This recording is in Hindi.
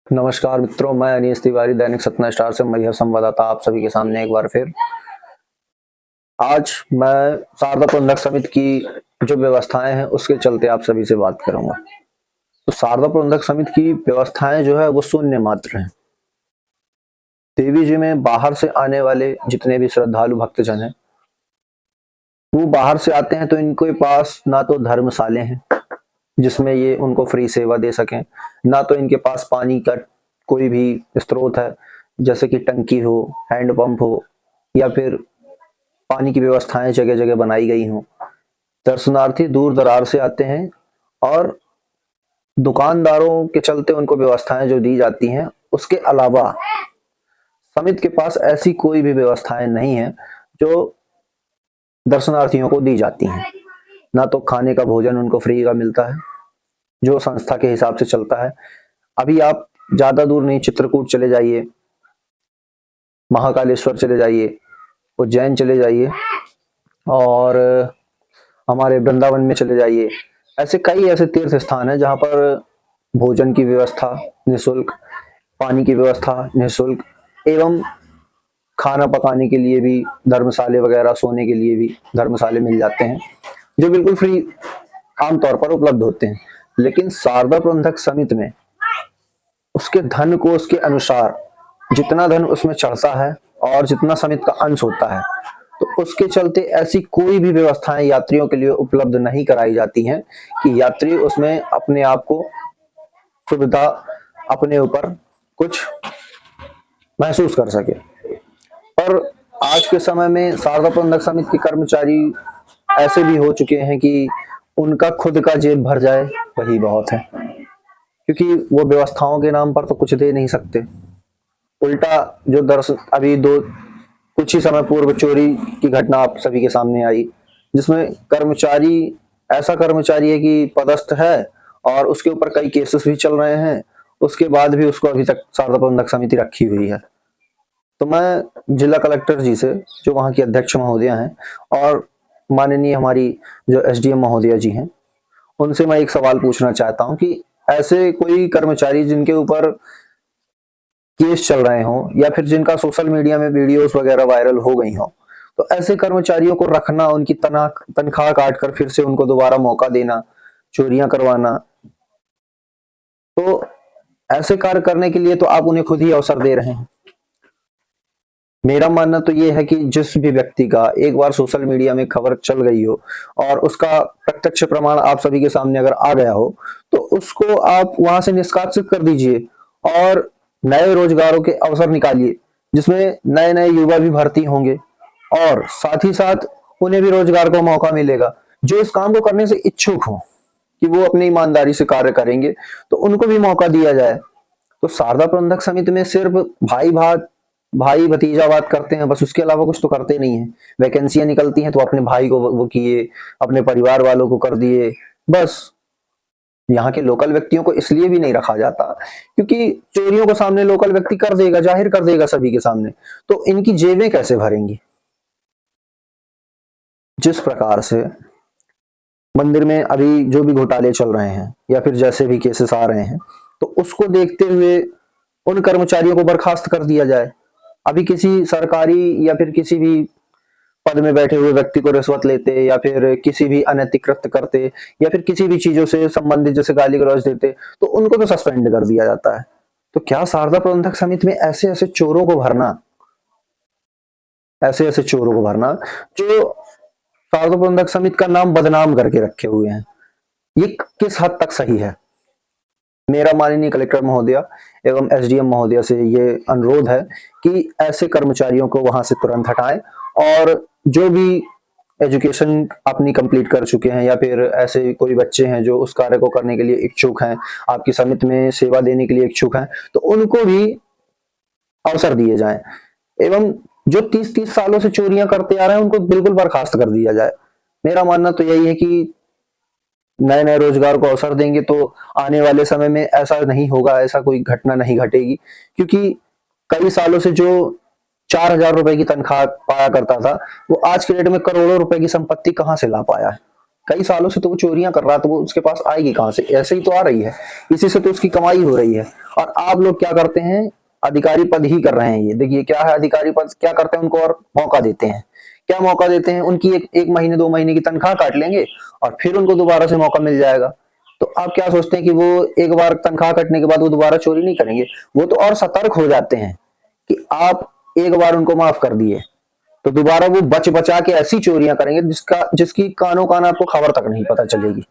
नमस्कार मित्रों, मैं अनीस तिवारी दैनिक सतना स्टार से मैहर संवाददाता आप सभी के सामने एक बार फिर। आज मैं शारदा प्रबंधक समिति की जो व्यवस्थाएं हैं उसके चलते आप सभी से बात करूंगा। तो शारदा प्रबंधक समिति की व्यवस्थाएं जो है वो शून्य मात्र हैं। देवी जी में बाहर से आने वाले जितने भी श्रद्धालु भक्तजन हैं वो बाहर से आते हैं, तो इनके पास ना तो धर्मशाले हैं जिसमें ये उनको फ्री सेवा दे सकें, ना तो इनके पास पानी का कोई भी स्रोत है जैसे कि टंकी हो, हैंडपंप हो या फिर पानी की व्यवस्थाएं जगह जगह बनाई गई हों। दर्शनार्थी दूर दरार से आते हैं और दुकानदारों के चलते उनको व्यवस्थाएं जो दी जाती हैं, उसके अलावा समिति के पास ऐसी कोई भी व्यवस्थाएं नहीं है जो दर्शनार्थियों को दी जाती हैं। ना तो खाने का भोजन उनको फ्री का मिलता है जो संस्था के हिसाब से चलता है। अभी आप ज्यादा दूर नहीं, चित्रकूट चले जाइए, महाकालेश्वर चले जाइए, उज्जैन चले जाइए और हमारे वृंदावन में चले जाइए। ऐसे कई ऐसे तीर्थ स्थान हैं जहां पर भोजन की व्यवस्था निःशुल्क, पानी की व्यवस्था निःशुल्क एवं खाना पकाने के लिए भी धर्मशाले वगैरह, सोने के लिए भी धर्मशाले मिल जाते हैं जो बिल्कुल फ्री आमतौर पर उपलब्ध होते हैं। लेकिन शारदा प्रबंधक समिति में उसके धन को उसके अनुसार जितना धन उसमें चढ़ता है और जितना समिति का अंश होता है, तो उसके चलते ऐसी कोई भी व्यवस्थाएं यात्रियों के लिए उपलब्ध नहीं कराई जाती हैं कि यात्री उसमें अपने आप को सुविधा अपने ऊपर कुछ महसूस कर सके। पर आज के समय में शारदा प्रबंधक समिति के कर्मचारी ऐसे भी हो चुके हैं कि उनका खुद का जेब भर जाए वही बहुत है, क्योंकि वो व्यवस्थाओं के नाम पर तो कुछ दे नहीं सकते। उल्टा जो दर्शन अभी दो कुछ ही समय पूर्व चोरी की घटना आप सभी के सामने आई, जिसमें ऐसा कर्मचारी है कि पदस्थ है और उसके ऊपर कई केसेस भी चल रहे हैं, उसके बाद भी उसको अभी तक शारदा प्रबंधक समिति रखी हुई है। तो मैं जिला कलेक्टर जी से, जो वहाँ की अध्यक्ष महोदया हैं, और माननीय हमारी जो एसडीएम महोदया जी हैं, उनसे मैं एक सवाल पूछना चाहता हूँ कि ऐसे कोई कर्मचारी जिनके ऊपर केस चल रहे हों या फिर जिनका सोशल मीडिया में वीडियोस वगैरह वायरल हो गई हों, तो ऐसे कर्मचारियों को रखना, उनकी तनख्वाह काट कर फिर से उनको दोबारा मौका देना, चोरियां करवाना, तो ऐसे कार्य करने के लिए तो आप उन्हें खुद ही अवसर दे रहे हैं। मेरा मानना तो ये है कि जिस भी व्यक्ति का एक बार सोशल मीडिया में खबर चल गई हो और उसका प्रत्यक्ष प्रमाण आप सभी के सामने अगर आ गया हो, तो उसको आप वहां से निष्कासित कर दीजिए और नए रोजगारों के अवसर निकालिए जिसमें नए नए युवा भी भर्ती होंगे और साथ ही साथ उन्हें भी रोजगार का मौका मिलेगा। जो इस काम को करने से इच्छुक हो कि वो अपनी ईमानदारी से कार्य करेंगे, तो उनको भी मौका दिया जाए। तो शारदा प्रबंधक समिति में सिर्फ भाई भतीजावाद करते हैं, बस उसके अलावा कुछ तो करते नहीं है। वैकेंसियां निकलती हैं तो अपने भाई को वो किए, अपने परिवार वालों को कर दिए, बस। यहाँ के लोकल व्यक्तियों को इसलिए भी नहीं रखा जाता क्योंकि चोरियों को सामने लोकल व्यक्ति कर देगा, जाहिर कर देगा सभी के सामने, तो इनकी जेबें कैसे भरेंगी। जिस प्रकार से मंदिर में अभी जो भी घोटाले चल रहे हैं या फिर जैसे भी केसेस आ रहे हैं, तो उसको देखते हुए उन कर्मचारियों को बर्खास्त कर दिया जाए। अभी किसी सरकारी या फिर किसी भी पद में बैठे हुए व्यक्ति को रिश्वत लेते या फिर किसी भी अनैतिक कृत्य करते या फिर किसी भी चीजों से संबंधित जैसे गाली गलौज देते, तो उनको तो सस्पेंड कर दिया जाता है। तो क्या शारदा प्रबंधक समिति में ऐसे ऐसे चोरों को भरना, जो शारदा प्रबंधक समिति का नाम बदनाम करके रखे हुए हैं, ये किस हद तक सही है। मेरा माननीय कलेक्टर महोदया एवं एसडीएम महोदया से ये अनुरोध है कि ऐसे कर्मचारियों को वहां से तुरंत हटाएं और जो भी एजुकेशन अपनी कंप्लीट कर चुके हैं या फिर ऐसे कोई बच्चे हैं जो उस कार्य को करने के लिए इच्छुक हैं, आपकी समिति में सेवा देने के लिए इच्छुक हैं, तो उनको भी अवसर दिए जाएं। एवं जो 30-30 सालों से चोरियां करते आ रहे हैं उनको बिल्कुल बर्खास्त कर दिया जाए। मेरा मानना तो यही है कि नए नए रोजगार को अवसर देंगे तो आने वाले समय में ऐसा नहीं होगा, ऐसा कोई घटना नहीं घटेगी, क्योंकि कई सालों से जो 4,000 रुपए की तनख्वाह पाया करता था, वो आज के डेट में करोड़ों रुपए की संपत्ति कहां से ला पाया है। कई सालों से तो वो चोरियां कर रहा है, तो वो उसके पास आएगी कहां से? ऐसे ही तो आ रही है, इसी से तो उसकी कमाई हो रही है। और आप लोग क्या करते हैं, अधिकारी पद ही कर रहे हैं। ये देखिए क्या है, अधिकारी पद क्या करते हैं, उनको और मौका देते हैं। क्या मौका देते हैं? उनकी एक महीने 2 महीने की तनख्वाह काट लेंगे और फिर उनको दोबारा से मौका मिल जाएगा। तो आप क्या सोचते हैं कि वो एक बार तनख्वाह कटने के बाद वो दोबारा चोरी नहीं करेंगे? वो तो और सतर्क हो जाते हैं कि आप एक बार उनको माफ कर दिए तो दोबारा वो बच बचा के ऐसी चोरियां करेंगे जिसकी कानो कान आपको खबर तक नहीं पता चलेगी।